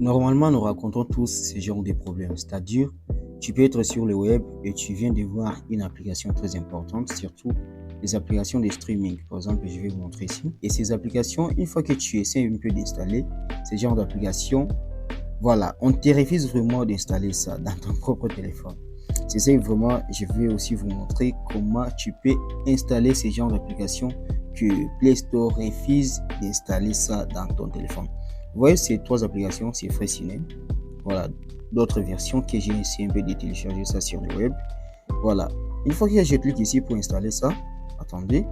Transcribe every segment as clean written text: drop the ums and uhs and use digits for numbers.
Normalement, nous racontons tous ce genre de problèmes. C'est-à-dire, tu peux être sur le web et tu viens de voir une application très importante, surtout les applications de streaming. Par exemple, je vais vous montrer ici. Et ces applications, une fois que tu essaies un peu d'installer ce genre d'application, voilà, on te refuse vraiment d'installer ça dans ton propre téléphone. C'est vraiment, je vais aussi vous montrer comment tu peux installer ce genre d'application que Play Store refuse d'installer ça dans ton téléphone. Vous voyez ces trois applications, c'est Fraissinet. Voilà, d'autres versions que j'ai essayé un peu de télécharger ça sur le web. Voilà, une fois que je clique ici pour installer ça, attendez,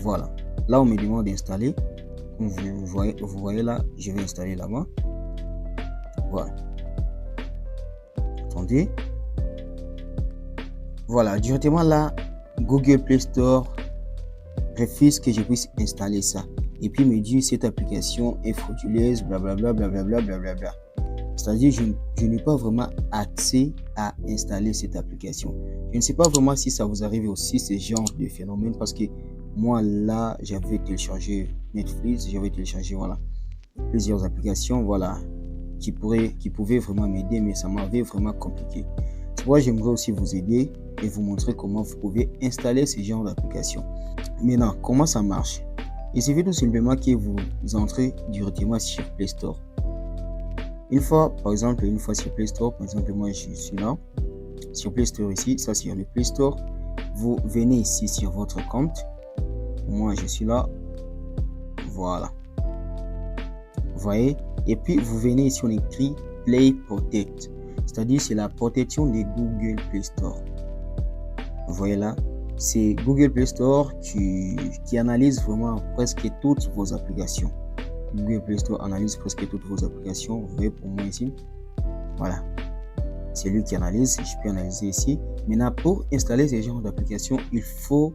voilà. Là, on me demande d'installer. Comme vous voyez là, je vais installer là-bas. Voilà. Attendez. Voilà, directement là, Google Play Store refuse que je puisse installer ça. Et puis me dit cette application est frauduleuse, blablabla, blablabla, blablabla. C'est-à-dire je n'ai pas vraiment accès à installer cette application. Je ne sais pas vraiment si ça vous arrive aussi ce genre de phénomène parce que moi là, j'avais téléchargé Netflix, j'avais téléchargé voilà, plusieurs applications voilà, qui pouvaient vraiment m'aider, mais ça m'avait vraiment compliqué. C'est pourquoi j'aimerais aussi vous aider et vous montrer comment vous pouvez installer ce genre d'application. Maintenant, comment ça marche? Il suffit tout simplement que vous entrez directement sur Play Store. Une fois sur Play Store, par exemple, moi je suis là, sur Play Store ici, ça c'est le Play Store. Vous venez ici sur votre compte. Moi je suis là. Voilà. Vous voyez? Et puis vous venez ici, on écrit Play Protect. C'est-à-dire c'est la protection de Google Play Store. Vous voyez là? C'est Google Play Store qui analyse vraiment presque toutes vos applications. Google Play Store analyse presque toutes vos applications. Vous voyez pour moi ici. Voilà. C'est lui qui analyse. Je peux analyser ici. Maintenant, pour installer ce genre d'application, il faut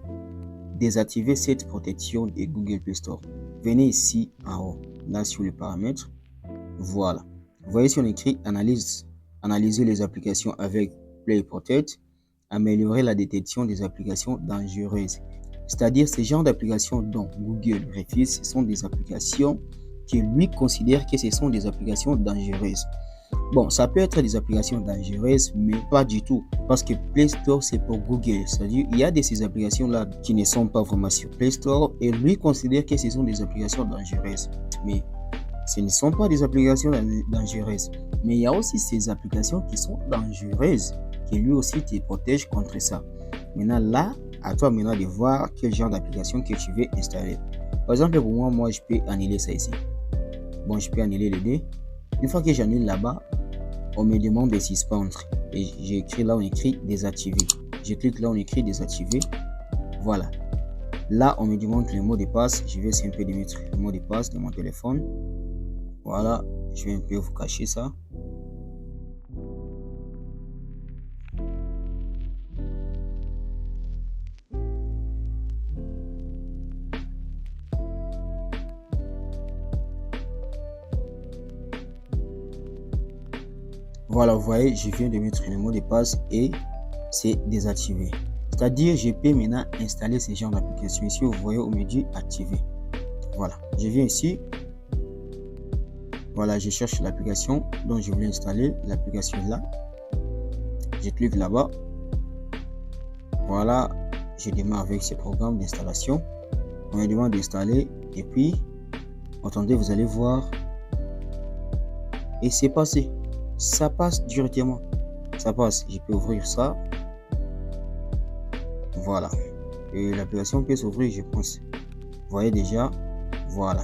désactiver cette protection de Google Play Store. Venez ici en haut, là sur les paramètres. Voilà. Vous voyez ici on écrit analyser les applications avec Play Protect, améliorer la détection des applications dangereuses. C'est-à-dire ce genre d'applications dont Google refuse, ce sont des applications que lui considère que ce sont des applications dangereuses. Bon, ça peut être des applications dangereuses, mais pas du tout. Parce que Play Store, c'est pour Google. C'est-à-dire, il y a de ces applications-là qui ne sont pas vraiment sur Play Store et lui considère que ce sont des applications dangereuses. Mais ce ne sont pas des applications dangereuses. Mais il y a aussi ces applications qui sont dangereuses, qui lui aussi te protègent contre ça. Maintenant, là, à toi maintenant de voir quel genre d'application que tu veux installer. Par exemple, pour moi, je peux annuler ça ici. Bon, je peux annuler les deux. Une fois que j'annule là-bas, on me demande de suspendre. Et j'ai écrit là, on écrit désactiver. Je clique là, on écrit désactiver. Voilà. Là, on me demande le mot de passe. Je vais essayer un peu de mettre le mot de passe de mon téléphone. Voilà. Je vais un peu vous cacher ça. Voilà, vous voyez, je viens de mettre le mot de passe et c'est désactivé. C'est-à-dire, je peux maintenant installer ce genre d'application. Ici, vous voyez, on me dit activer. Voilà, je viens ici. Voilà, je cherche l'application dont je voulais installer. L'application là. Je clique là-bas. Voilà, je démarre avec ce programme d'installation. On me demande d'installer et puis, attendez, vous allez voir. Et c'est passé. Ça passe directement. Ça passe. Je peux ouvrir ça. Voilà. Et l'application peut s'ouvrir, je pense. Vous voyez déjà. Voilà.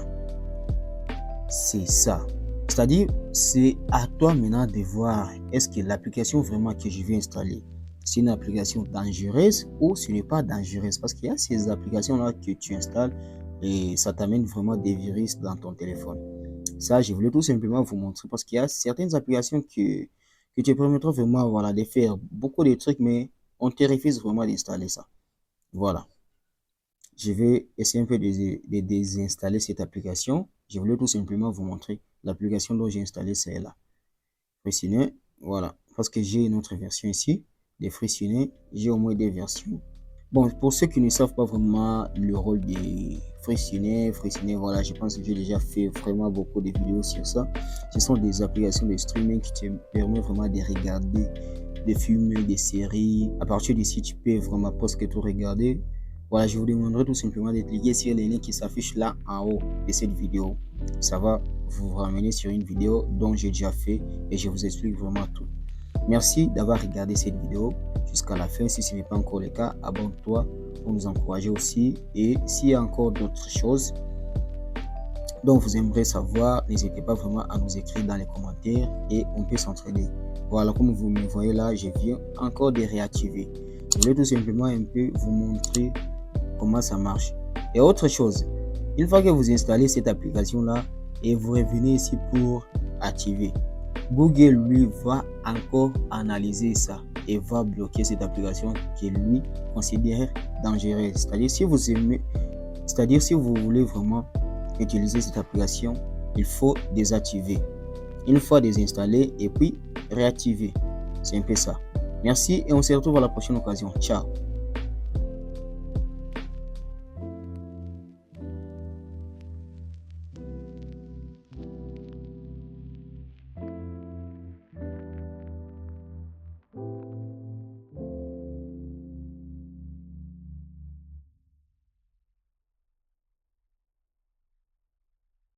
C'est ça. C'est-à-dire, c'est à toi maintenant de voir est-ce que l'application vraiment que je vais installer, c'est une application dangereuse ou ce n'est pas dangereuse. Parce qu'il y a ces applications-là que tu installes et ça t'amène vraiment des virus dans ton téléphone. Ça, je voulais tout simplement vous montrer parce qu'il y a certaines applications que te permettront vraiment voilà, de faire beaucoup de trucs, mais on te refuse vraiment d'installer ça. Voilà. Je vais essayer un peu de désinstaller cette application. Je voulais tout simplement vous montrer l'application dont j'ai installé, c'est là. Fraissinet, voilà. Parce que j'ai une autre version ici, de Fraissinet. J'ai au moins deux versions. Bon, pour ceux qui ne savent pas vraiment le rôle des Free, voilà, je pense que j'ai déjà fait vraiment beaucoup de vidéos sur ça. Ce sont des applications de streaming qui te permettent vraiment de regarder des films, des séries. À partir d'ici, tu peux vraiment presque tout regarder. Voilà, je vous demanderai tout simplement de cliquer sur les liens qui s'affichent là en haut de cette vidéo. Ça va vous ramener sur une vidéo dont j'ai déjà fait et je vous explique vraiment tout. Merci d'avoir regardé cette vidéo jusqu'à la fin. Si ce n'est pas encore le cas, abonne-toi pour nous encourager aussi. Et s'il y a encore d'autres choses dont vous aimeriez savoir, n'hésitez pas vraiment à nous écrire dans les commentaires et on peut s'entraider. Voilà, comme vous me voyez là, je viens encore de réactiver. Je voulais tout simplement un peu vous montrer comment ça marche. Et autre chose, une fois que vous installez cette application là et vous revenez ici pour activer, Google lui va encore analyser ça et va bloquer cette application qu'il lui considère dangereuse. C'est-à-dire si vous voulez vraiment utiliser cette application, il faut désactiver. Une fois désinstallé et puis réactiver. C'est un peu ça. Merci et on se retrouve à la prochaine occasion. Ciao.